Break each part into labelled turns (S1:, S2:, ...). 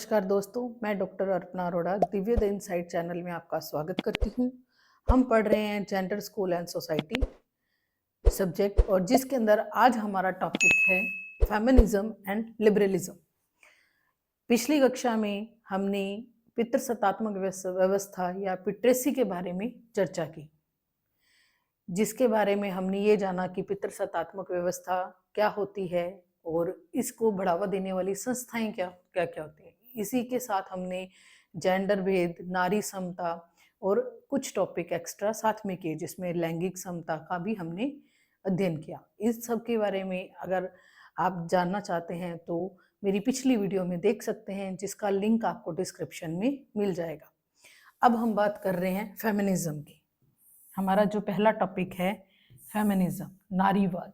S1: नमस्कार दोस्तों, मैं doctor Arpana Arora Divya the insight channel में आपका स्वागत करती हूँ। हम पढ़ रहे हैं gender school and society subject, और जिसके अंदर आज हमारा टॉपिक है फेमिनिज्म एंड लिबरलिज्म। पिछली कक्षा में हमने पितृसत्तात्मक व्यवस्था या पिट्रेसी के बारे में चर्चा की, जिसके बारे में हमने ये जाना कि पितृसत्तात्मक व्यवस्था क्या होती है और इसको बढ़ावा देने वाली संस्थाएं क्या क्या क्या होती हैं। इसी के साथ हमने जेंडर भेद, नारी समता और कुछ टॉपिक एक्स्ट्रा साथ में किए, जिसमें लैंगिक समता का भी हमने अध्ययन किया। इस सब के बारे में अगर आप जानना चाहते हैं तो मेरी पिछली वीडियो में देख सकते हैं, जिसका लिंक आपको डिस्क्रिप्शन में मिल जाएगा। अब हम बात कर रहे हैं फेमिनिज्म की। हमारा जो पहला टॉपिक है फेमिनिज्म, नारीवाद।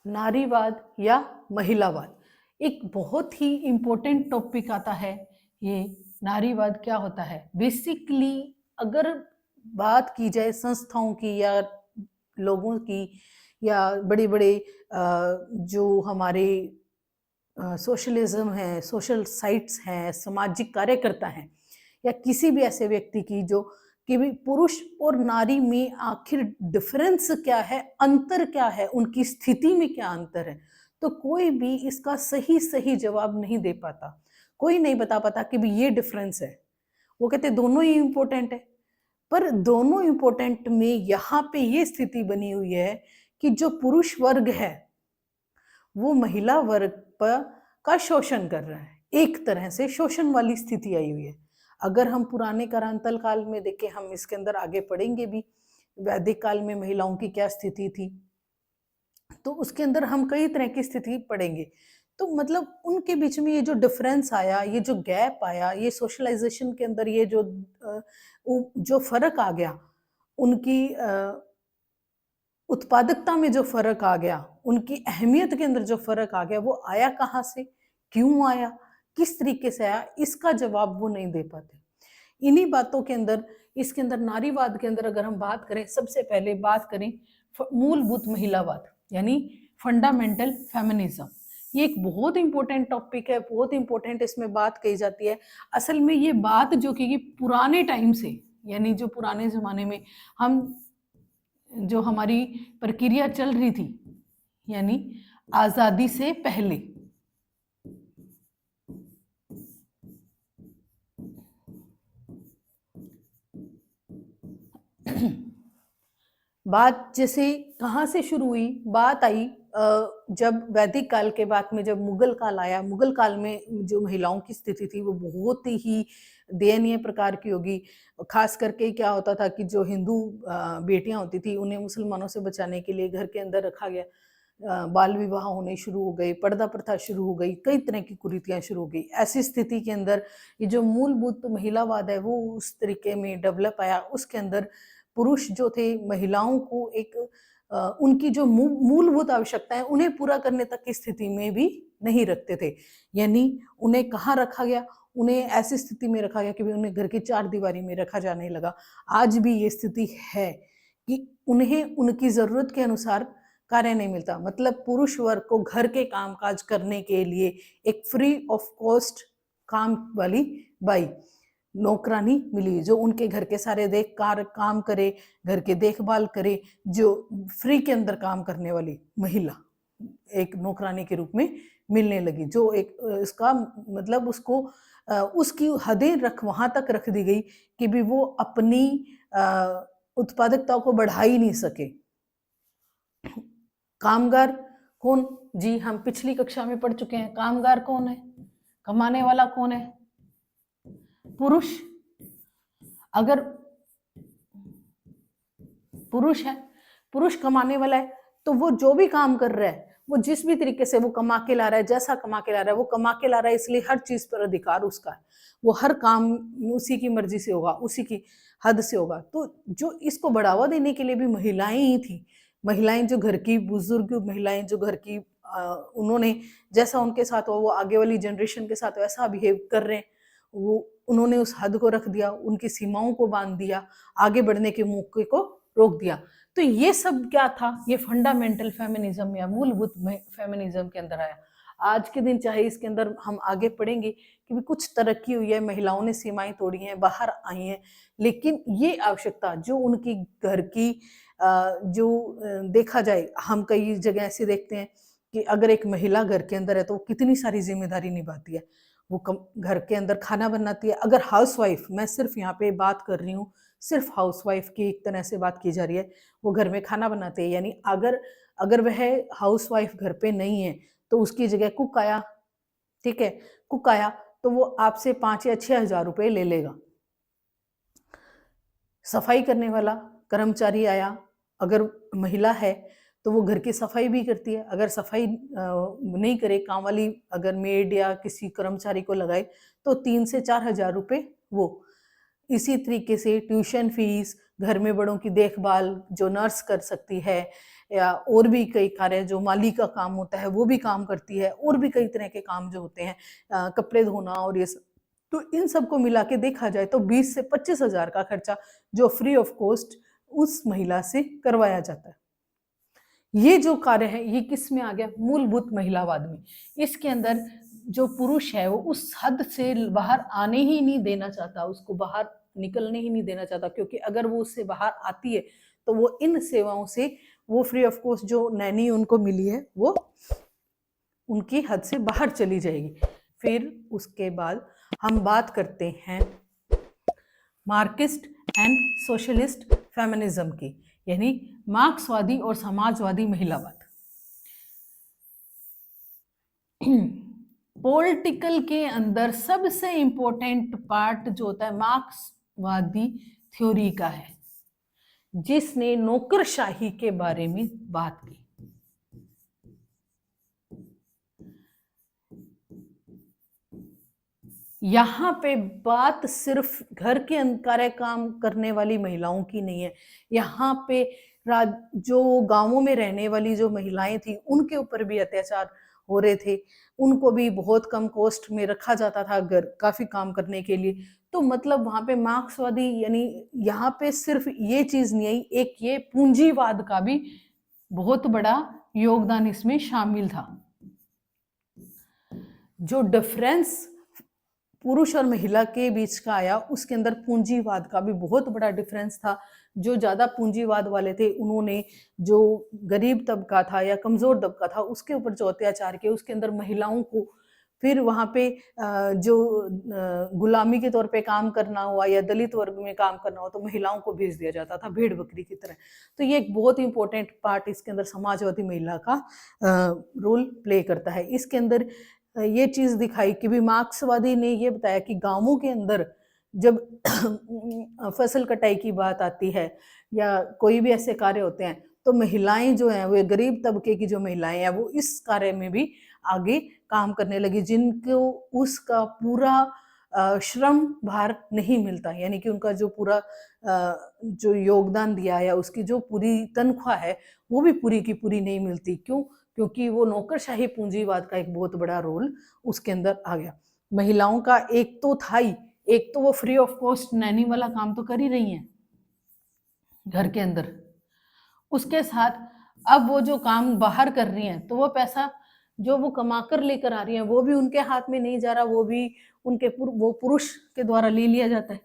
S1: नारीवाद या महिलावाद एक बहुत ही इम्पोर्टेंट टॉपिक आता है। ये नारीवाद क्या होता है? बेसिकली अगर बात की जाए संस्थाओं की या लोगों की या बड़े बड़े जो हमारे सोशलिज्म है, सोशल साइट्स हैं, सामाजिक कार्यकर्ता हैं, या किसी भी ऐसे व्यक्ति की जो कि भी पुरुष और नारी में आखिर डिफरेंस क्या है, अंतर क्या है, उनकी स्थिति में क्या अंतर है, तो कोई भी इसका सही जवाब नहीं दे पाता। कोई नहीं बता पाता कि भी ये डिफरेंस है। वो कहते दोनों ही इम्पोर्टेंट है, पर दोनों इम्पोर्टेंट में यहाँ पे ये स्थिति बनी हुई है कि जो पुरुष वर्ग है वो महिला वर्ग का शोषण कर रहा है। एक तरह से शोषण वाली स्थिति आई हुई है। अगर हम पुराने कालांतर काल में देखें, हम इसके अंदर आगे पढ़ेंगे भी, वैदिक काल में महिलाओं की क्या स्थिति थी, तो उसके अंदर हम कई तरह की स्थिति पढ़ेंगे। तो मतलब उनके बीच में ये जो डिफरेंस आया, ये जो गैप आया, ये सोशलाइजेशन के अंदर ये जो फर्क आ गया, उनकी उत्पादकता में जो फर्क आ गया, उनकी अहमियत के अंदर जो फर्क आ गया, वो आया कहाँ से, क्यों आया, किस तरीके से आया, इसका जवाब वो नहीं दे पाते। इन्हीं बातों के अंदर, इसके अंदर नारीवाद के अंदर अगर हम बात करें, सबसे पहले बात करें मूलभूत महिलावाद यानी फंडामेंटल फेमिनिज्म। ये एक बहुत इंपॉर्टेंट टॉपिक है, बहुत इंपॉर्टेंट इसमें बात कही जाती है। असल में ये बात जो कि पुराने टाइम से, यानी जो पुराने जमाने में हम जो हमारी प्रक्रिया चल रही थी, यानी आजादी से पहले, बात जैसे कहाँ से शुरू हुई, बात आई जब वैदिक काल के बाद में जब मुगल काल आया। मुगल काल में जो महिलाओं की स्थिति थी वो बहुत ही दयनीय प्रकार की होगी। खास करके क्या होता था कि जो हिंदू बेटियां होती थी, उन्हें मुसलमानों से बचाने के लिए घर के अंदर रखा गया। बाल विवाह होने शुरू हो गए, पर्दा प्रथा शुरू हो गई, कई तरह की कुरीतियां शुरू हो गई। ऐसी स्थिति के अंदर ये जो मूलभूत महिलावाद है वो उस तरीके में डेवलप आया। उसके अंदर पुरुष जो थे महिलाओं को एक उनकी जो मूलभूत आवश्यकताएं उन्हें पूरा करने तक की स्थिति में भी नहीं रखते थे। यानी उन्हें कहाँ रखा गया? उन्हें ऐसी स्थिति में रखा गया कि उन्हें घर की चार दीवारी में रखा जाने लगा। आज भी ये स्थिति है कि उन्हें उनकी जरूरत के अनुसार कार्य नहीं मिलता। मतलब पुरुष वर्ग को घर के कामकाज करने के लिए एक फ्री ऑफ कॉस्ट काम वाली बाई, नौकरानी मिली, जो उनके घर के सारे काम करे, घर के देखभाल करे, जो फ्री के अंदर काम करने वाली महिला एक नौकरानी के रूप में मिलने लगी। जो एक इसका मतलब उसको उसकी हदें वहां तक रख दी गई कि भी वो अपनी उत्पादकता को बढ़ा ही नहीं सके। कामगार कौन? जी हम पिछली कक्षा में पढ़ चुके हैं। कामगार कौन है? कमाने वाला कौन है? पुरुष। अगर पुरुष है, पुरुष कमाने वाला है, तो वो जो भी काम कर रहा है, वो जिस भी तरीके से वो कमा के ला रहा है, जैसा कमा के ला रहा है, वो कमा के ला रहा है, इसलिए हर चीज पर अधिकार उसका है। वो हर काम उसी की मर्जी से होगा, उसी की हद से होगा। तो जो इसको बढ़ावा देने के लिए भी महिलाएं ही थी। महिलाएं जो घर की बुजुर्ग महिलाएं जो घर की उन्होंने जैसा उनके साथ हो, वो आगे वाली जनरेशन के साथ वैसा बिहेव कर रहे हैं। वो उन्होंने उस हद को रख दिया, उनकी सीमाओं को बांध दिया, आगे बढ़ने के मौके को रोक दिया। तो ये सब क्या था, ये फंडामेंटल फेमिनिज्म या मूलभूत फेमिनिज्म के अंदर आया। आज के दिन चाहे इसके अंदर हम आगे पढ़ेंगे कि भी कुछ तरक्की हुई है, महिलाओं ने सीमाएं तोड़ी हैं, बाहर आई हैं, लेकिन ये आवश्यकता जो उनकी घर की देखा जाए, हम कई जगह ऐसे देखते हैं कि अगर एक महिला घर के अंदर है तो वो कितनी सारी जिम्मेदारी निभाती है। वो घर के अंदर खाना बनाती है। अगर हाउसवाइफ, मैं सिर्फ यहाँ पे बात कर रही हूँ, सिर्फ हाउसवाइफ की एक तरह से बात की जा रही है, वो घर में खाना बनाते हैं, यानी अगर वह हाउसवाइफ घर पे नहीं है तो उसकी जगह कुक आया, ठीक है, कुक आया तो वो आपसे 5 या 6 हजार रुपये ले लेगा। सफाई करने वाला कर्मचारी आया, अगर महिला है तो वो घर की सफाई भी करती है। अगर सफाई नहीं करे, काम वाली अगर मेड या किसी कर्मचारी को लगाए तो 3 से 4 हजार रुपये वो। इसी तरीके से ट्यूशन फीस, घर में बड़ों की देखभाल जो नर्स कर सकती है, या और भी कई कार्य जो माली का काम होता है वो भी काम करती है, और भी कई तरह के काम जो होते हैं, कपड़े धोना और ये सब। तो इन सबको मिला के देखा जाए तो 20 से 25 हजार का खर्चा जो फ्री ऑफ कॉस्ट उस महिला से करवाया जाता है। ये जो कार्य है ये किस में आ गया, मूलभूत महिलावाद में। इसके अंदर जो पुरुष है वो उस हद से बाहर आने ही नहीं देना चाहता, उसको बाहर निकलने ही नहीं देना चाहता, क्योंकि अगर वो उससे बाहर आती है तो वो इन सेवाओं से, वो फ्री ऑफ कॉस्ट जो नैनी उनको मिली है वो उनकी हद से बाहर चली जाएगी। फिर उसके बाद हम बात करते हैं मार्क्सिस्ट एंड सोशलिस्ट फेमिनिज्म की, यानी मार्क्सवादी और समाजवादी महिलावाद। पॉलिटिकल के अंदर सबसे इंपॉर्टेंट पार्ट जो होता है मार्क्सवादी थ्योरी का है, जिसने नौकरशाही के बारे में बात की। यहाँ पे बात सिर्फ घर के कार्य काम करने वाली महिलाओं की नहीं है, यहाँ पे जो गांवों में रहने वाली जो महिलाएं थी उनके ऊपर भी अत्याचार हो रहे थे, उनको भी बहुत कम कॉस्ट में रखा जाता था घर काफी काम करने के लिए। तो मतलब वहां पे मार्क्सवादी, यानी यहाँ पे सिर्फ ये चीज नहीं आई, एक ये पूंजीवाद का भी बहुत बड़ा योगदान इसमें शामिल था। जो डिफरेंस पुरुष और महिला के बीच का आया उसके अंदर पूंजीवाद का भी बहुत बड़ा डिफरेंस था। जो ज्यादा पूंजीवाद वाले थे उन्होंने जो गरीब तबका था या कमजोर तबका था उसके ऊपर जो अत्याचार किया, उसके अंदर महिलाओं को फिर वहां पे जो गुलामी के तौर पे काम करना हुआ या दलित वर्ग में काम करना हुआ तो महिलाओं को भेज दिया जाता था भेड़ बकरी की तरह। तो ये एक बहुत इंपॉर्टेंट पार्ट इसके अंदर समाजवादी महिला का रोल प्ले करता है। इसके अंदर ये चीज दिखाई कि भी मार्क्सवादी ने ये बताया कि गांवों के अंदर जब फसल कटाई की बात आती है या कोई भी ऐसे कार्य होते हैं तो महिलाएं जो हैं, वो गरीब तबके की जो महिलाएं हैं वो इस कार्य में भी आगे काम करने लगी, जिनको उसका पूरा श्रम भार नहीं मिलता, यानी कि उनका जो पूरा जो योगदान दिया या उसकी जो पूरी तनख्वाह है वो भी पूरी की पूरी नहीं मिलती। क्यों? क्योंकि वो नौकरशाही पूंजीवाद का एक बहुत बड़ा रोल उसके अंदर आ गया। महिलाओं का एक तो था ही, एक तो वो फ्री ऑफ कॉस्ट नैनी वाला काम तो कर ही रही हैं घर के अंदर, उसके साथ अब वो जो काम बाहर कर रही हैं तो वो पैसा जो वो कमा कर लेकर आ रही हैं वो भी उनके हाथ में नहीं जा रहा, वो भी वो पुरुष के द्वारा ले लिया जाता है।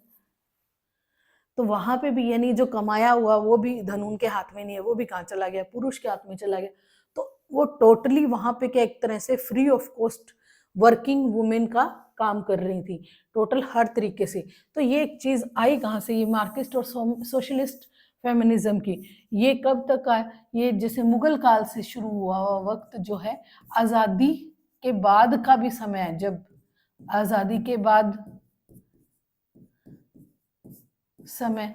S1: तो वहां पे भी यानी जो कमाया हुआ वो भी धन उनके हाथ में नहीं है, वो भी कहाँ चला गया, पुरुष के हाथ में चला गया। तो वो टोटली वहां पे क्या एक तरह से free of cost working women का काम कर रही थी, टोटल हर तरीके से। तो ये एक चीज आई कहाँ से, ये मार्क्सिस्ट और सोशलिस्ट फेमिनिज्म की। ये कब तक आया, ये जैसे मुगल काल से शुरू हुआ वक्त जो है, आजादी के बाद का भी समय है, जब आजादी के बाद समय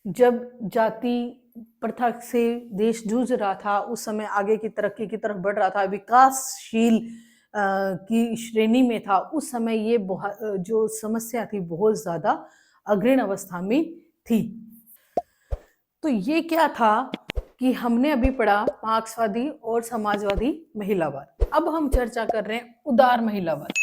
S1: जब जाति प्रथा से देश जूझ रहा था, उस समय आगे की तरक्की की तरफ बढ़ रहा था, विकासशील की श्रेणी में था, उस समय ये जो समस्या थी बहुत ज्यादा अग्रणी अवस्था में थी। तो ये क्या था कि हमने अभी पढ़ा मार्क्सवादी और समाजवादी महिलावाद। अब हम चर्चा कर रहे हैं उदार महिलावाद।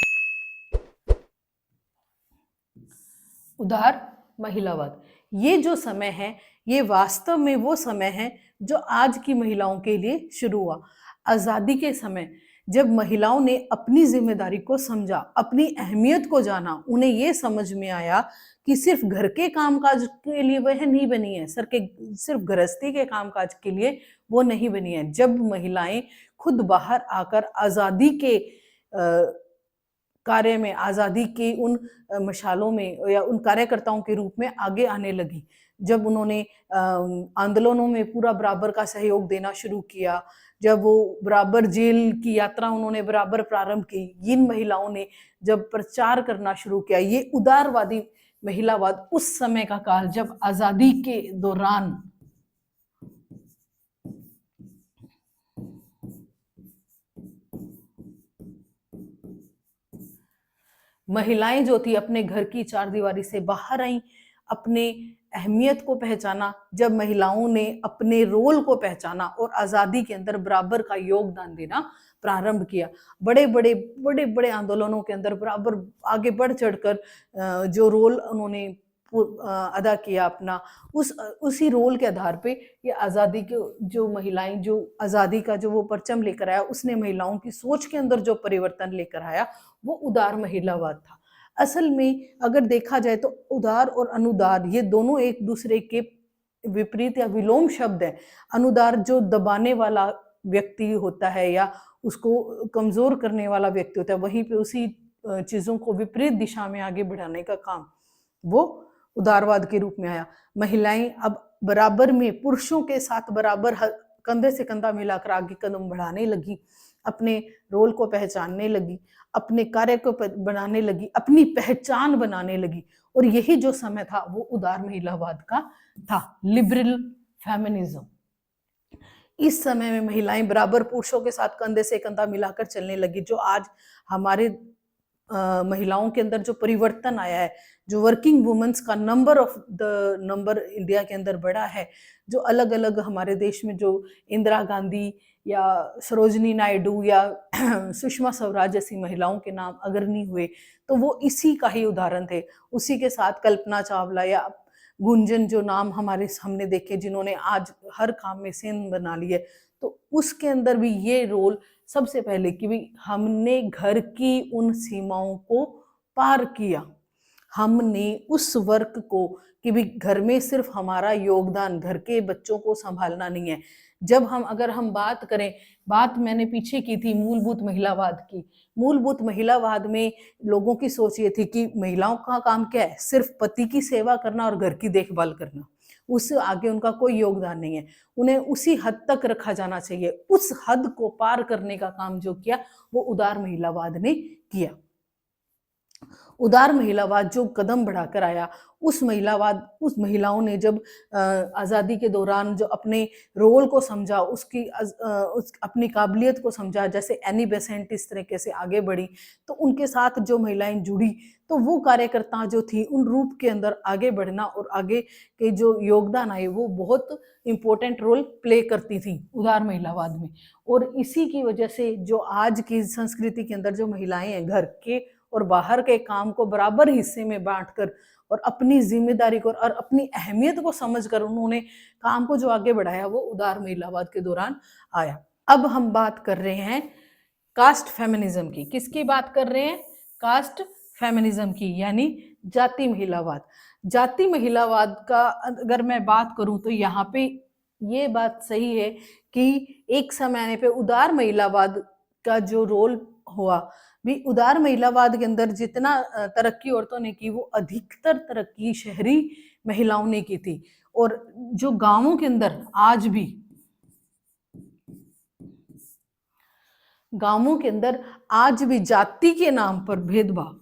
S1: उदार महिलावाद, ये जो समय है, ये वास्तव में वो समय है जो आज की महिलाओं के लिए शुरू हुआ। आज़ादी के समय जब महिलाओं ने अपनी ज़िम्मेदारी को समझा, अपनी अहमियत को जाना, उन्हें ये समझ में आया कि सिर्फ़ घर के काम-काज के लिए वह नहीं बनी है, सिर्फ़ गृहस्थी के काम-काज के लिए वो नहीं बनी है। जब महिलाएँ खुद बाहर आकर आज़ादी के कार्य में, आज़ादी की उन मशालों में या उन कार्यकर्ताओं के रूप में आगे आने लगी। जब उन्होंने आंदोलनों में पूरा बराबर का सहयोग देना शुरू किया, जब वो बराबर जेल की यात्रा उन्होंने बराबर प्रारंभ की, इन महिलाओं ने जब प्रचार करना शुरू किया, ये उदारवादी महिलावाद उस समय का काल जब आज़ादी के दौरान महिलाएं जो थी अपने घर की चारदीवारी से बाहर आईं, अपने अहमियत को पहचाना, जब महिलाओं ने अपने रोल को पहचाना और आज़ादी के अंदर बराबर का योगदान देना प्रारंभ किया। बड़े-बड़े आंदोलनों के अंदर बराबर आगे बढ़ चढ़कर जो रोल उन्होंने अदा किया अपना, उसी रोल के आधार पे ये आज़ादी के जो महिलाएं जो आज़ादी का जो वो परचम लेकर आया, उसने महिलाओं की सोच के अंदर जो परिवर्तन लेकर आया, वो उदार महिलावाद था। असल में अगर देखा जाए तो उदार और अनुदार ये दोनों एक दूसरे के विपरीत या विलोम शब्द हैं। अनुदार जो दबाने वाला व्यक्ति होता है या उसको कमज़ोर करने वाला व्यक्ति होता है, वहीं पे उसी चीज़ों को विपरीत दिशा में आगे बढ़ाने का काम, वो उदारवाद के रूप में आया। महिलाएं अब बराबर में पुरुषों के साथ बराबर कंधे से कंधा मिलाकर आगे कदम बढ़ाने लगी, अपने रोल को पहचानने लगी, अपने कार्य को बनाने लगी, अपनी पहचान बनाने लगी, और यही जो समय था वो उदार महिलावाद का था, लिबरल फेमिनिज्म। इस समय में महिलाएं बराबर पुरुषों के साथ कंधे से कंधा मिलाकर चलने लगी। जो आज हमारे महिलाओं के अंदर जो परिवर्तन आया है, जो वर्किंग वुमेन्स का नंबर इंडिया के अंदर बढ़ा है, जो अलग-अलग हमारे देश में जो इंदिरा गांधी या सरोजिनी नायडू या सुषमा स्वराज जैसी महिलाओं के नाम अगर नहीं हुए, तो वो इसी का ही उदाहरण थे। उसी के साथ कल्पना चावला या गुंजन जो नाम हमारे सामने देखे, जिन्होंने आज हर काम में सेंध बना ली है, तो उसके अंदर भी ये रोल सबसे पहले कि भाई हमने घर की उन सीमाओं को पार किया, हमने उस वर्क को कि भाई घर में सिर्फ हमारा योगदान घर के बच्चों को संभालना नहीं है। जब हम अगर हम बात करें, बात मैंने पीछे की थी मूलभूत महिलावाद की। मूलभूत महिलावाद में लोगों की सोच ये थी कि महिलाओं का काम क्या है, सिर्फ पति की सेवा करना और घर की देखभाल करना, उससे आगे उनका कोई योगदान नहीं है, उन्हें उसी हद तक रखा जाना चाहिए। उस हद को पार करने का काम जो किया वो उदार महिलावाद ने किया। उदार महिलावाद जो कदम बढ़ाकर आया, उस महिलाओं ने जब आज़ादी के दौरान जो अपने रोल को समझा, अपनी काबिलियत को समझा, जैसे एनी बेसेंट इस तरीके से आगे बढ़ी, तो उनके साथ जो महिलाएं जुड़ी, तो वो कार्यकर्ता जो थी उन रूप के अंदर आगे बढ़ना और आगे के जो योगदान आए वो बहुत इम्पोर्टेंट रोल प्ले करती थी उदार महिलावाद में। और इसी की वजह से जो आज की संस्कृति के अंदर जो महिलाएं हैं, घर के और बाहर के काम को बराबर हिस्से में बांटकर और अपनी जिम्मेदारी को और अपनी अहमियत को समझकर उन्होंने काम को जो आगे बढ़ाया वो उदार महिलावाद के दौरान आया। अब हम बात कर रहे हैं कास्ट फेमिनिज्म की। किसकी बात कर रहे हैं? कास्ट फेमिनिज्म की, यानी जाति महिलावाद। जाति महिलावाद का अगर मैं बात करूं तो यहाँ पे ये बात सही है कि एक समय पे उदार महिलावाद का जो रोल हुआ भी, उदार महिलावाद के अंदर जितना तरक्की औरतों ने की वो अधिकतर तरक्की शहरी महिलाओं ने की थी। और जो गांवों के अंदर आज भी जाति के नाम पर भेदभाव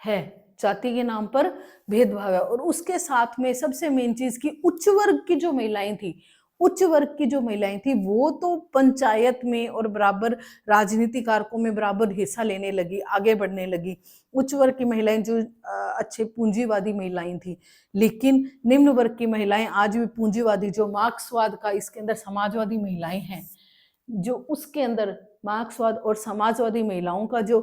S1: है, जाति के नाम पर भेदभाव है। और उसके साथ में सबसे मेन चीज की उच्च वर्ग की जो महिलाएं थी उच्च वर्ग की जो महिलाएं थी वो तो पंचायत में और बराबर राजनीति कारकों में बराबर हिस्सा लेने लगी, आगे बढ़ने लगी। उच्च वर्ग की महिलाएं जो अच्छे पूंजीवादी महिलाएं थी, लेकिन निम्न वर्ग की महिलाएं आज भी पूंजीवादी, जो मार्क्सवाद का इसके अंदर समाजवादी महिलाएं हैं, जो उसके अंदर मार्क्सवाद और समाजवादी महिलाओं का जो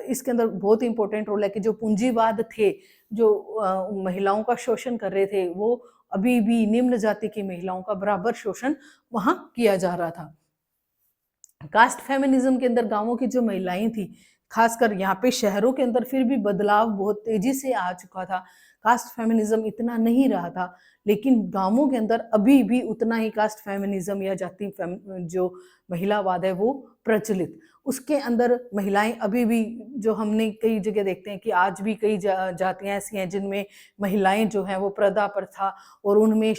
S1: इसके अंदर बहुत इंपॉर्टेंट रोल है कि जो पूंजीवाद थे, जो महिलाओं का शोषण कर रहे थे, वो अभी भी निम्न जाति की महिलाओं का बराबर शोषण वहां किया जा रहा था। कास्ट फेमिनिज्म के अंदर गांवों की जो महिलाएं थी, खासकर यहाँ पे शहरों के अंदर फिर भी बदलाव बहुत तेजी से आ चुका था। कास्ट फेमिनिज्म इतना नहीं रहा था, लेकिन गांवों के अंदर अभी भी उतना ही कास्ट फेमिनिज्म या जाति जो महिलावाद है वो प्रचलित। उसके अंदर महिलाएं अभी भी, जो हमने कई जगह देखते हैं कि आज भी कई जातियां ऐसी हैं जिनमें महिलाएं जो हैं वो प्रथा प्रथा और उनमें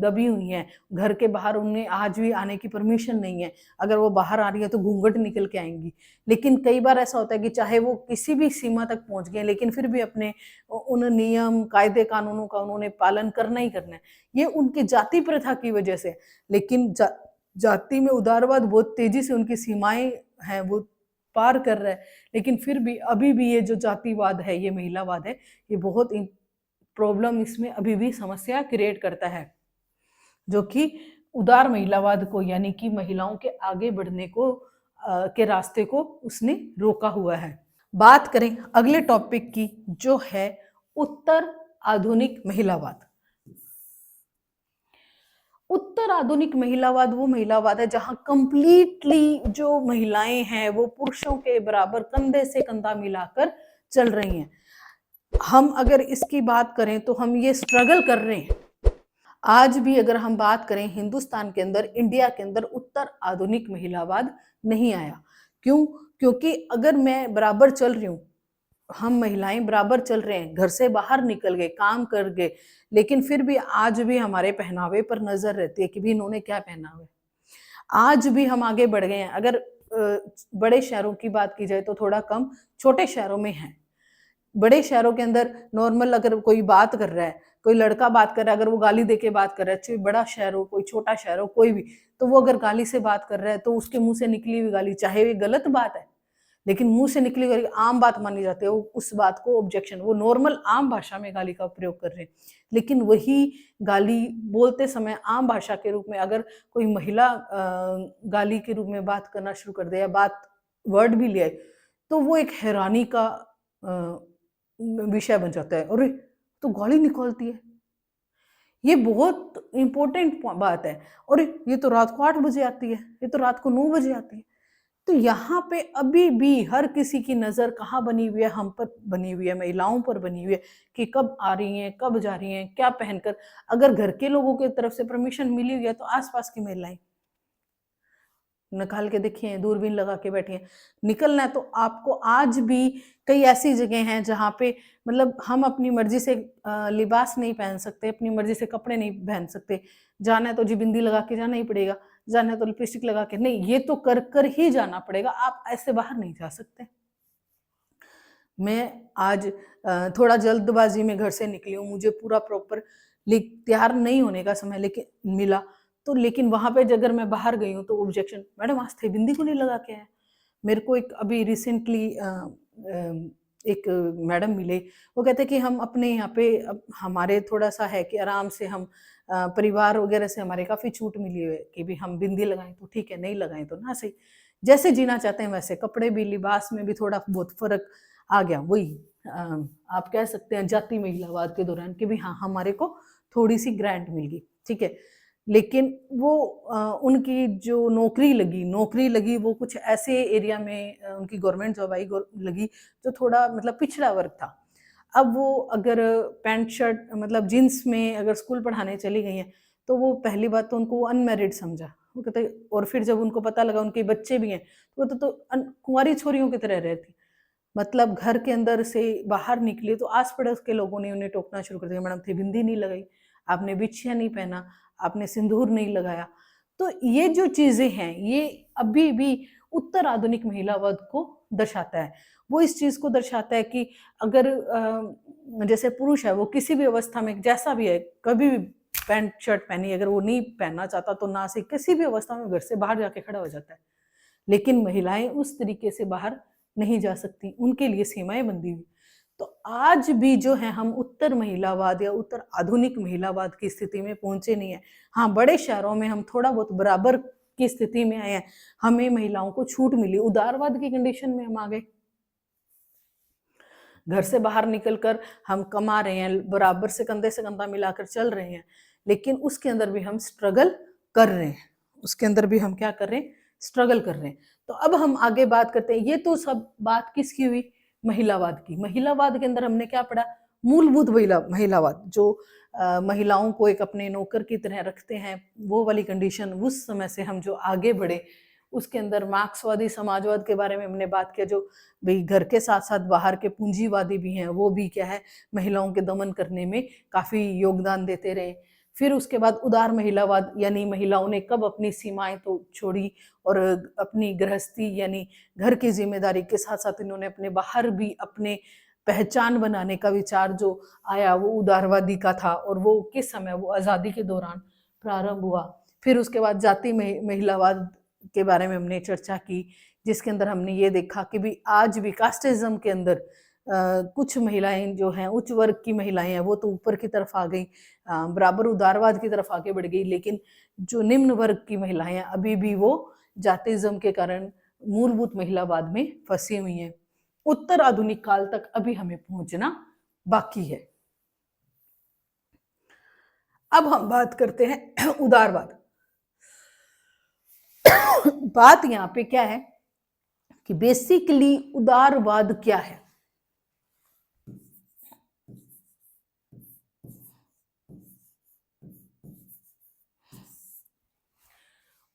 S1: दबी हुई हैं। घर के बाहर उन्हें आज भी आने की परमिशन नहीं है। अगर वो बाहर आ रही है तो घूंघट निकल के आएंगी। लेकिन कई बार ऐसा होता है कि चाहे वो किसी भी सीमा तक पहुंच गए, लेकिन फिर भी अपने उन नियम कायदे कानूनों का उन्होंने पालन करना ही करना है। ये उनकी जाति प्रथा की वजह से। लेकिन जाति में उदारवाद बहुत तेजी से उनकी सीमाएं हैं वो पार कर रहा है, लेकिन फिर भी अभी भी ये जो जातिवाद है, ये महिलावाद है, ये बहुत प्रॉब्लम, इसमें अभी भी समस्या क्रिएट करता है, जो कि उदार महिलावाद को, यानी कि महिलाओं के आगे बढ़ने को के रास्ते को उसने रोका हुआ है। बात करें अगले टॉपिक की, जो है उत्तर आधुनिक महिलावाद। उत्तर आधुनिक महिलावाद वो महिलावाद है जहां कंप्लीटली जो महिलाएं हैं वो पुरुषों के बराबर कंधे से कंधा मिलाकर चल रही हैं। हम अगर इसकी बात करें तो हम ये स्ट्रगल कर रहे हैं। आज भी अगर हम बात करें हिंदुस्तान के अंदर, इंडिया के अंदर उत्तर आधुनिक महिलावाद नहीं आया। क्यों? क्योंकि अगर मैं बराबर चल रही हूँ, हम महिलाएं बराबर चल रहे हैं, घर से बाहर निकल गए, काम कर गए, लेकिन फिर भी आज भी हमारे पहनावे पर नजर रहती है कि भी इन्होंने क्या पहना हुआ है। आज भी हम आगे बढ़ गए हैं। अगर बड़े शहरों की बात की जाए तो थोड़ा कम, छोटे शहरों में है। बड़े शहरों के अंदर नॉर्मल अगर कोई बात कर रहा है, कोई लड़का बात कर रहा है, अगर वो गाली देके बात कर रहा है, चाहे बड़ा शहर हो, कोई छोटा शहर हो, कोई भी, तो वो अगर गाली से बात कर रहा है तो उसके मुंह से निकली हुई गाली, चाहे वो गलत बात है, लेकिन मुंह से निकली हुई आम बात मानी जाती है, उस बात को ऑब्जेक्शन, वो नॉर्मल आम भाषा में गाली का प्रयोग कर रहे हैं। लेकिन वही गाली बोलते समय आम भाषा के रूप में अगर कोई महिला गाली के रूप में बात करना शुरू कर दे या बात वर्ड भी ले आए, तो वो एक हैरानी का विषय बन जाता है। अरे तो गाली निकलती है, ये बहुत इंपॉर्टेंट बात है। और ये तो रात को 8 बजे आती है, ये तो रात को 9 बजे आती है। तो यहाँ पे अभी भी हर किसी की नजर कहाँ बनी हुई है? हम पर बनी हुई है, महिलाओं पर बनी हुई है कि कब आ रही हैं, कब जा रही हैं, क्या पहनकर। अगर घर के लोगों की तरफ से परमिशन मिली हुई है तो आसपास की महिलाएं निकाल के देखिए, दूरबीन लगा के बैठी हैं। निकलना है तो आपको आज भी कई ऐसी जगह हैं जहाँ पे मतलब हम अपनी मर्जी से लिबास नहीं पहन सकते, अपनी मर्जी से कपड़े नहीं पहन सकते। जाना है तो जी बिंदी लगा के जाना ही पड़ेगा, जाना है तो लिपस्टिक लगा के नहीं, ये तो कर कर ही जाना पड़ेगा, आप ऐसे बाहर नहीं जा सकते। मैं आज थोड़ा जल्दबाजी में घर से निकली हूँ, मुझे पूरा प्रॉपर तैयार नहीं होने का समय लेकिन मिला, तो लेकिन वहां पे अगर मैं बाहर गई हूँ तो ऑब्जेक्शन, मैडम आज थे बिंदी को नहीं लगा के आया। मेरे को एक अभी रिसेंटली एक मैडम मिले, वो कहते कि हम अपने यहाँ पे हमारे थोड़ा सा है कि आराम से हम परिवार वगैरह से हमारे काफी छूट मिली है कि भी हम बिंदी लगाएं तो ठीक है, नहीं लगाएं तो ना सही, जैसे जीना चाहते हैं वैसे। कपड़े भी, लिबास में भी थोड़ा बहुत फर्क आ गया। वही आप कह सकते हैं जाति महिलावाद के दौरान कि भी हाँ हमारे को थोड़ी सी ग्रांट मिल गई, ठीक है। लेकिन वो उनकी जो नौकरी लगी वो कुछ ऐसे एरिया में उनकी गवर्नमेंट जॉब आई लगी जो थोड़ा मतलब पिछड़ा वर्ग था। अब वो अगर पैंट शर्ट मतलब जीन्स में अगर स्कूल पढ़ाने चली गई हैं तो वो पहली बात तो उनको अनमैरिड समझा, वो कहते, और फिर जब उनको पता लगा उनके बच्चे भी हैं तो वो तो कुंवारी छोरियों की तरह रहती। मतलब घर के अंदर से बाहर निकली तो आस पड़ोस के लोगों ने उन्हें टोकना शुरू कर दिया, मैडम थे बिंदी नहीं लगाई, आपने बिछिया नहीं पहना, आपने सिंदूर नहीं लगाया। तो ये जो चीजें हैं ये अभी भी उत्तर आधुनिक महिलावाद को दर्शाता है। वो इस चीज को दर्शाता है कि अगर जैसे पुरुष है वो किसी भी अवस्था में जैसा भी है, कभी भी पैंट शर्ट पहनी, अगर वो नहीं पहनना चाहता तो ना से किसी भी अवस्था में घर से बाहर जाके खड़ा हो जाता है। लेकिन महिलाएं उस तरीके से बाहर नहीं जा सकती, उनके लिए सीमाएं बंधी हुई। तो आज भी जो है हम उत्तर महिलावाद या उत्तर आधुनिक महिलावाद की स्थिति में पहुंचे नहीं है। हाँ, बड़े शहरों में हम थोड़ा बहुत बराबर की स्थिति में आए हैं, हमें महिलाओं को छूट मिली। उदारवाद की कंडीशन में हम आ गए, घर से बाहर निकलकर हम कमा रहे हैं, बराबर से कंधा मिलाकर चल रहे हैं, लेकिन उसके अंदर भी हम स्ट्रगल कर रहे हैं, उसके अंदर भी हम क्या कर रहे हैं, स्ट्रगल कर रहे हैं। तो अब हम आगे बात करते हैं, ये तो सब बात किसकी हुई, महिलावाद की। महिलावाद के अंदर हमने क्या पढ़ा, मूलभूत महिलावाद, जो महिलाओं को एक अपने नौकर की तरह रखते हैं, वो वाली कंडीशन। उस समय से हम जो आगे बढ़े, उसके अंदर मार्क्सवादी समाजवाद के बारे में हमने बात किया, जो भाई घर के साथ साथ बाहर के पूंजीवादी भी हैं, वो भी क्या है, महिलाओं के दमन करने में काफी योगदान देते रहे। फिर उसके बाद उदार महिलावाद, यानी महिलाओं ने कब अपनी सीमाएं तो छोड़ी और अपनी गृहस्थी यानी घर की जिम्मेदारी के साथ साथ इन्होंने अपने बाहर भी अपने पहचान बनाने का विचार जो आया, वो उदारवादी का था, और वो किस समय, वो आज़ादी के दौरान प्रारंभ हुआ। फिर उसके बाद जाति महिलावाद के बारे में हमने चर्चा की, जिसके अंदर हमने ये देखा कि भी आज भी कास्टिज्म के अंदर कुछ महिलाएं जो हैं, उच्च वर्ग की महिलाएं हैं, वो तो ऊपर की तरफ आ गई, बराबर उदारवाद की तरफ आगे बढ़ गई, लेकिन जो निम्न वर्ग की महिलाएं हैं अभी भी वो जातिज्म के कारण मूलभूत महिलावाद में फंसी हुई हैं। उत्तर आधुनिक काल तक अभी हमें पहुंचना बाकी है। अब हम बात करते हैं उदारवाद। बात यहाँ पे क्या है कि बेसिकली उदारवाद क्या है।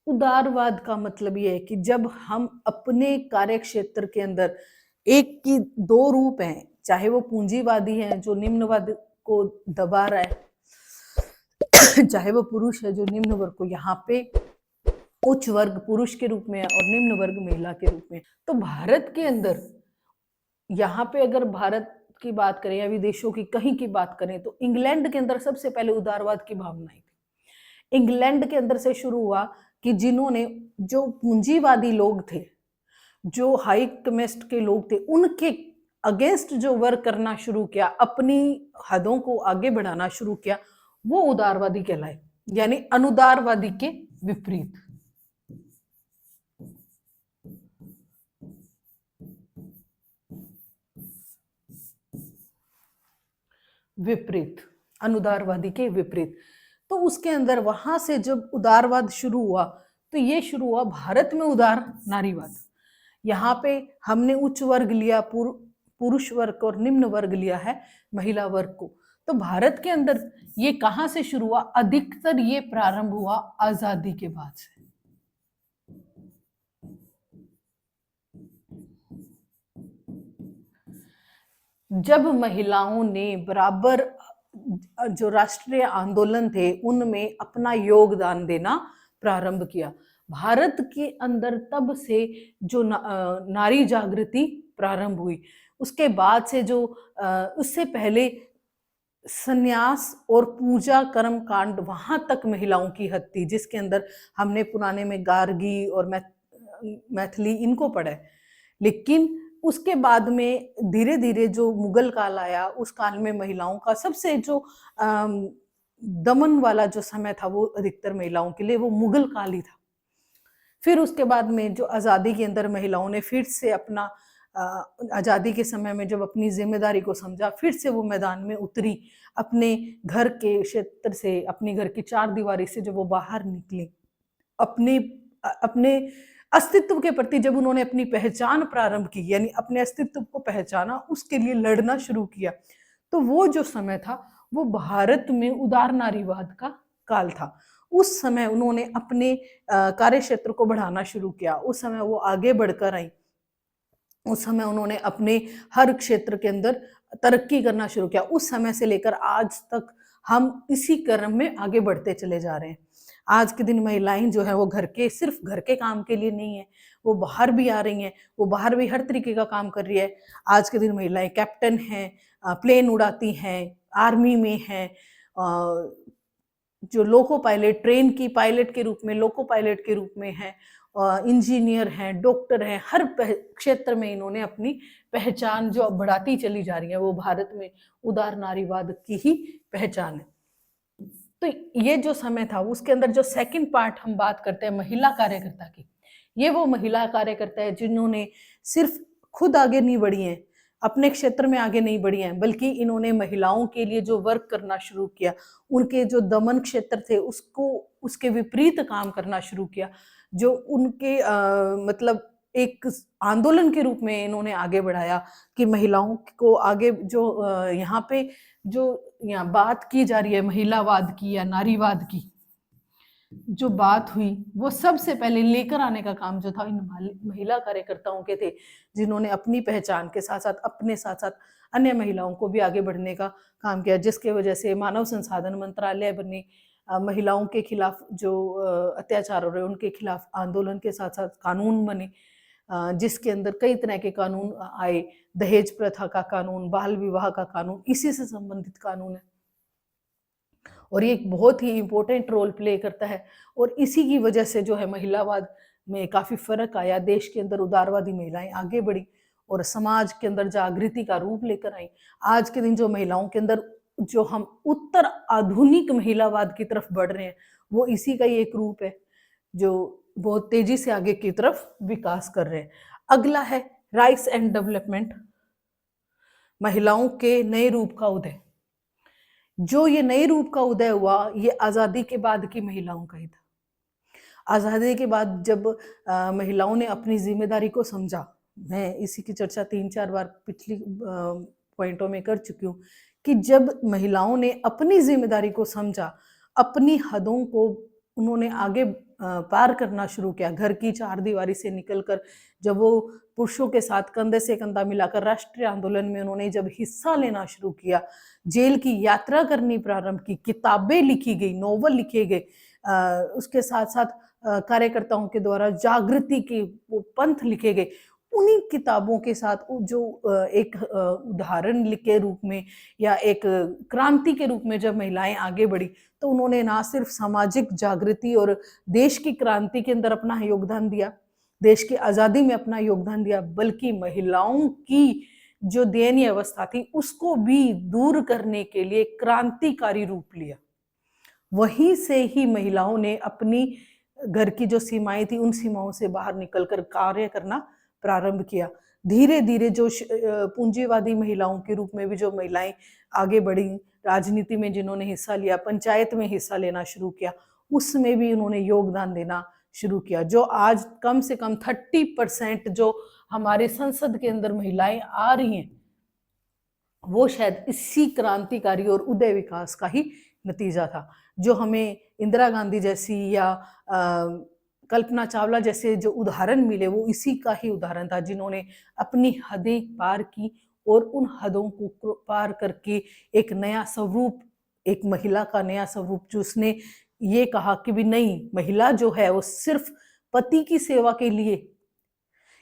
S1: उदारवाद का मतलब यह है कि जब हम अपने कार्य क्षेत्र के अंदर, एक की दो रूप हैं, चाहे वो पूंजीवादी है जो निम्न वर्ग को दबा रहा है, चाहे वो पुरुष है जो निम्न वर्ग को, यहाँ पे उच्च वर्ग पुरुष के रूप में है और निम्न वर्ग महिला के रूप में। तो भारत के अंदर, यहाँ पे अगर भारत की बात करें या विदेशों की कहीं की बात करें, तो इंग्लैंड के अंदर सबसे पहले उदारवाद की भावनाएं थी। इंग्लैंड के अंदर से शुरू हुआ कि जिन्होंने, जो पूंजीवादी लोग थे, जो हाई कमेस्ट के लोग थे, उनके अगेंस्ट जो वर्क करना शुरू किया, अपनी हदों को आगे बढ़ाना शुरू किया, वो उदारवादी कहलाए, यानी अनुदारवादी के विपरीत। अनुदारवादी के विपरीत। तो उसके अंदर वहां से जब उदारवाद शुरू हुआ, तो ये शुरू हुआ भारत में उदार नारीवाद। यहाँ पे हमने उच्च वर्ग लिया, पुरुष वर्ग और निम्न वर्ग लिया है महिला वर्ग को। तो भारत के अंदर ये कहां से शुरू हुआ, अधिकतर ये प्रारंभ हुआ आजादी के बाद से। जब महिलाओं ने बराबर, जो राष्ट्रीय आंदोलन थे उनमें अपना योगदान देना प्रारंभ किया, भारत के अंदर तब से जो नारी जागृति प्रारंभ हुई। उसके बाद से जो उससे पहले संन्यास और पूजा कर्म कांड, वहां तक महिलाओं की हद थी, जिसके अंदर हमने पुराने में गार्गी और मैथिली इनको पढ़ा है। लेकिन उसके बाद में धीरे धीरे जो मुगल काल आया, उस काल में महिलाओं का सबसे जो दमन वाला जो समय था, वो अधिकतर महिलाओं के लिए वो मुगल काल ही था। फिर उसके बाद में जो आज़ादी के अंदर महिलाओं ने फिर से अपना, आज़ादी के समय में जब अपनी जिम्मेदारी को समझा, फिर से वो मैदान में उतरी, अपने घर के क्षेत्र से, अपनी घर की चार दीवारी से जब वो बाहर निकली, अपने अस्तित्व के प्रति जब उन्होंने अपनी पहचान प्रारंभ की, यानी अपने अस्तित्व को पहचाना, उसके लिए लड़ना शुरू किया, तो वो जो समय था वो भारत में उदार नारीवाद का काल था। उस समय उन्होंने अपने कार्य क्षेत्र को बढ़ाना शुरू किया, उस समय वो आगे बढ़कर आई, उस समय उन्होंने अपने हर क्षेत्र के अंदर तरक्की करना शुरू किया। उस समय से लेकर आज तक हम इसी क्रम में आगे बढ़ते चले जा रहे हैं। आज के दिन महिलाएं जो है वो सिर्फ घर के काम के लिए नहीं है, वो बाहर भी आ रही हैं, वो बाहर भी हर तरीके का काम कर रही है। आज के दिन महिलाएं कैप्टन हैं, प्लेन उड़ाती हैं, आर्मी में हैं, जो लोको पायलट, ट्रेन की पायलट के रूप में, लोको पायलट के रूप में हैं, इंजीनियर हैं, डॉक्टर हैं, हर क्षेत्र में इन्होंने अपनी पहचान जो अब बढ़ाती चली जा रही है, वो भारत में उदार नारीवाद की ही पहचान है। तो ये जो समय था उसके अंदर जो सेकंड पार्ट हम बात करते हैं महिला कार्यकर्ता की, ये वो महिला कार्यकर्ता है जिन्होंने सिर्फ खुद आगे नहीं बढ़ी हैं, अपने क्षेत्र में आगे नहीं बढ़ी हैं, बल्कि इन्होंने महिलाओं के लिए जो वर्क करना शुरू किया, उनके जो दमन क्षेत्र थे उसको उसके विपरीत काम करना शुरू किया, जो उनके मतलब एक आंदोलन के रूप में इन्होंने आगे बढ़ाया कि महिलाओं को आगे जो यहाँ पे जो यहाँ बात की जा रही है महिलावाद की या नारीवाद की, जो बात हुई वो सबसे पहले लेकर आने का काम जो था इन महिला कार्यकर्ताओं के थे, जिन्होंने अपनी पहचान के साथ साथ अपने साथ साथ अन्य महिलाओं को भी आगे बढ़ने का काम किया, जिसके वजह से मानव संसाधन मंत्रालय बने, महिलाओं के खिलाफ जो अत्याचार हो रहे उनके खिलाफ आंदोलन के साथ साथ कानून बने, जिसके अंदर कई तरह के कानून आए, दहेज प्रथा का कानून, बाल विवाह का कानून, इसी से संबंधित कानून है और ये एक बहुत ही इम्पोर्टेंट रोल प्ले करता है। और इसी की वजह से जो है महिलावाद में काफ़ी फर्क आया, देश के अंदर उदारवादी महिलाएं आगे बढ़ी और समाज के अंदर जागृति का रूप लेकर आई। आज के दिन जो महिलाओं के अंदर जो हम उत्तर आधुनिक महिलावाद की तरफ बढ़ रहे हैं, वो इसी का ही एक रूप है जो बहुत तेजी से आगे की तरफ विकास कर रहे हैं। अगला है राइट्स एंड डेवलपमेंट, महिलाओं के नए रूप का उदय। जो ये नए रूप का उदय हुआ, ये आज़ादी के बाद की महिलाओं का ही था। आज़ादी के बाद जब महिलाओं ने अपनी जिम्मेदारी को समझा, मैं इसी की चर्चा 3-4 बार पिछली पॉइंटों में कर चुकी हूँ कि जब महिलाओं ने अपनी जिम्मेदारी को समझा, अपनी हदों को उन्होंने आगे पार करना शुरू किया, घर की चार दीवारी से निकलकर जब वो पुरुषों के साथ कंधे से कंधा मिलाकर राष्ट्रीय आंदोलन में उन्होंने जब हिस्सा लेना शुरू किया, जेल की यात्रा करनी प्रारंभ की, किताबें लिखी गई, नोवेल लिखे गए, उसके साथ साथ कार्यकर्ताओं के द्वारा जागृति के वो पंथ लिखे गए, उन्हीं किताबों के साथ जो एक उदाहरण के रूप में या एक क्रांति के रूप में जब महिलाएं आगे बढ़ी, तो उन्होंने ना सिर्फ सामाजिक जागृति और देश की क्रांति के अंदर अपना योगदान दिया, देश की आज़ादी में अपना योगदान दिया, बल्कि महिलाओं की जो दयनीय अवस्था थी उसको भी दूर करने के लिए क्रांतिकारी रूप लिया। वहीं से ही महिलाओं ने अपनी घर की जो सीमाएं थी उन सीमाओं से बाहर निकलकर कार्य करना प्रारंभ किया। धीरे धीरे जो पूंजीवादी महिलाओं के रूप में भी जो महिलाएं आगे बढ़ी, राजनीति में जिन्होंने हिस्सा लिया, पंचायत में हिस्सा लेना शुरू किया, उसमें भी उन्होंने योगदान देना शुरू किया। जो आज कम से कम 30% जो हमारे संसद के अंदर महिलाएं आ रही हैं, वो शायद इसी क्रांतिकारी और उदय विकास का ही नतीजा था। जो हमें इंदिरा गांधी जैसी या कल्पना चावला जैसे जो उदाहरण मिले, वो इसी का ही उदाहरण था, जिन्होंने अपनी हदें पार की और उन हदों को पार करके एक नया स्वरूप, एक महिला का नया स्वरूप, जो उसने ये कहा कि भी नहीं, महिला जो है वो सिर्फ पति की सेवा के लिए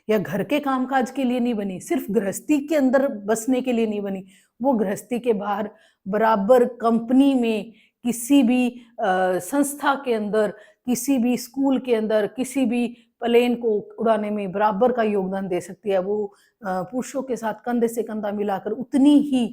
S1: या घर के कामकाज के लिए नहीं बनी, सिर्फ गृहस्थी के अंदर बसने के लिए नहीं बनी, वो गृहस्थी के बाहर बराबर कंपनी में, किसी भी संस्था के अंदर, किसी भी स्कूल के अंदर, किसी भी प्लेन को उड़ाने में बराबर का योगदान दे सकती है। वो पुरुषों के साथ कंधे से कंधा मिलाकर उतनी ही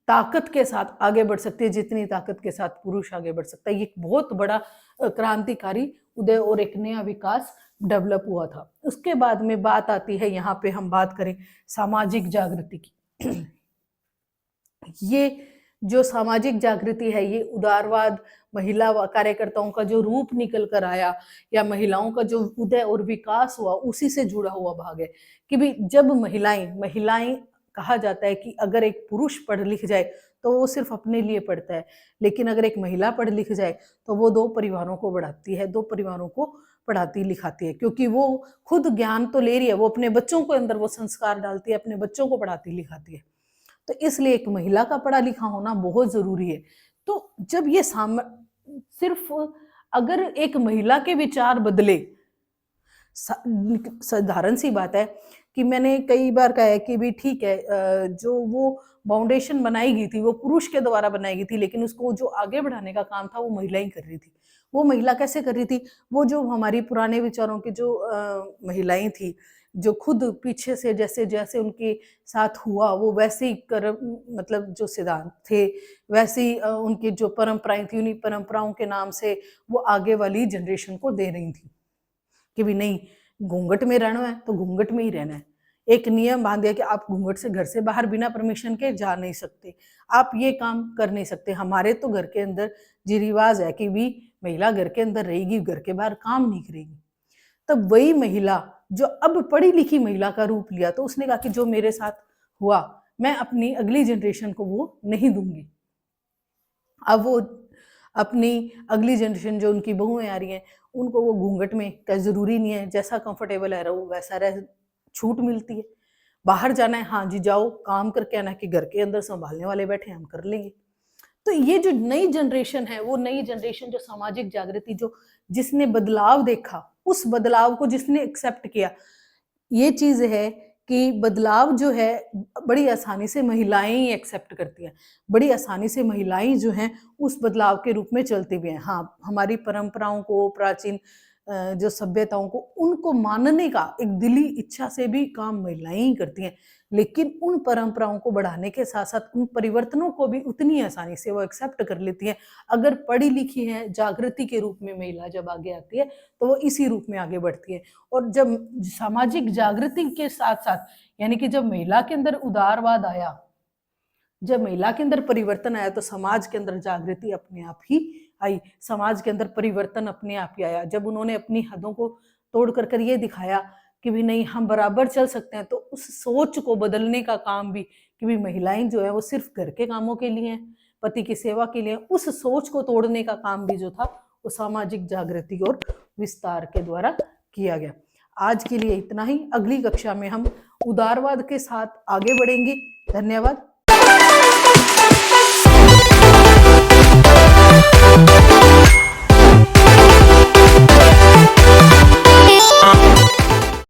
S1: ताकत के साथ आगे बढ़ सकती है जितनी ताकत के साथ पुरुष आगे बढ़ सकता है। ये एक बहुत बड़ा क्रांतिकारी उदय और एक नया विकास डेवलप हुआ था। उसके बाद में बात आती है, यहाँ पे हम बात करें सामाजिक जागृति की। ये जो सामाजिक जागृति है, ये उदारवाद, महिला कार्यकर्ताओं का जो रूप निकल कर आया या महिलाओं का जो उदय और विकास हुआ, उसी से जुड़ा हुआ भाग है कि भी जब महिलाएं कहा जाता है कि अगर एक पुरुष पढ़ लिख जाए तो वो सिर्फ अपने लिए पढ़ता है, लेकिन अगर एक महिला पढ़ लिख जाए तो वो 2 परिवारों को बढ़ाती है, 2 परिवारों को पढ़ाती लिखाती है, क्योंकि वो खुद ज्ञान तो ले रही है, वो अपने बच्चों को अंदर वो संस्कार डालती है, अपने बच्चों को पढ़ाती लिखाती है। तो इसलिए एक महिला का पढ़ा लिखा होना बहुत जरूरी है। तो जब ये सिर्फ अगर एक महिला के विचार बदले साधारण सी बात है कि मैंने कई बार कहा है कि भी ठीक है, जो वो फाउंडेशन बनाई गई थी वो पुरुष के द्वारा बनाई गई थी, लेकिन उसको जो आगे बढ़ाने का काम था वो महिला ही कर रही थी। वो महिला कैसे कर रही थी? वो जो हमारी पुराने विचारों की जो महिलाएं थी, जो खुद पीछे से जैसे जैसे उनके साथ हुआ वो वैसे ही कर, मतलब जो सिद्धांत थे वैसे ही उनकी जो परंपराएं थी, उन्हीं परंपराओं के नाम से वो आगे वाली जनरेशन को दे रही थी कि भी नहीं, घूंघट में रहना है तो घूंघट में ही रहना है। एक नियम बांध दिया कि आप घूंघट से घर से बाहर बिना परमिशन के जा नहीं सकते, आप ये काम कर नहीं सकते। हमारे तो घर के अंदर जी रिवाज है कि भी महिला घर के अंदर रहेगी, घर के बाहर काम नहीं करेगी। तब वही महिला जो अब पढ़ी लिखी महिला का रूप लिया, तो उसने कहा कि जो मेरे साथ हुआ मैं अपनी अगली जनरेशन को वो नहीं दूंगी। अब वो अपनी अगली जनरेशन जो उनकी बहुएं आ रही हैं उनको वो घूंघट में का जरूरी नहीं है, जैसा कंफर्टेबल है रहो वैसा रह, छूट मिलती है। बाहर जाना है, हाँ जी जाओ काम करके आना, कि घर के अंदर संभालने वाले बैठे हम कर लेंगे। तो ये जो नई जनरेशन है, वो नई जनरेशन जो सामाजिक जागृति, जो जिसने बदलाव देखा, उस बदलाव को जिसने एक्सेप्ट किया, ये चीज है कि बदलाव जो है बड़ी आसानी से महिलाएं ही एक्सेप्ट करती हैं, बड़ी आसानी से महिलाएं जो हैं उस बदलाव के रूप में चलती भी हैं। हाँ, हमारी परंपराओं को, प्राचीन जो सभ्यताओं को, उनको मानने का एक दिली इच्छा से भी काम महिलाएं ही करती हैं, लेकिन उन परंपराओं को बढ़ाने के साथ साथ उन परिवर्तनों को भी उतनी आसानी से वो एक्सेप्ट कर लेती हैं। अगर पढ़ी लिखी है, जागृति के रूप में महिला जब आगे आती है तो वो इसी रूप में आगे बढ़ती है। और जब सामाजिक जागृति के साथ साथ, यानी कि जब महिला के अंदर उदारवाद आया, जब महिला के अंदर परिवर्तन आया, तो समाज के अंदर जागृति अपने आप ही आई, समाज के अंदर परिवर्तन अपने आप ही आया। जब उन्होंने अपनी हदों को तोड़ कर ये दिखाया कि भी नहीं, हम बराबर चल सकते हैं, तो उस सोच को बदलने का काम भी कि भी महिलाएं जो है वो सिर्फ घर के कामों के लिए हैं, पति की सेवा के लिए, उस सोच को तोड़ने का काम भी जो था वो सामाजिक जागृति और विस्तार के द्वारा किया गया। आज के लिए इतना ही। अगली कक्षा में हम उदारवाद के साथ आगे बढ़ेंगे। धन्यवाद।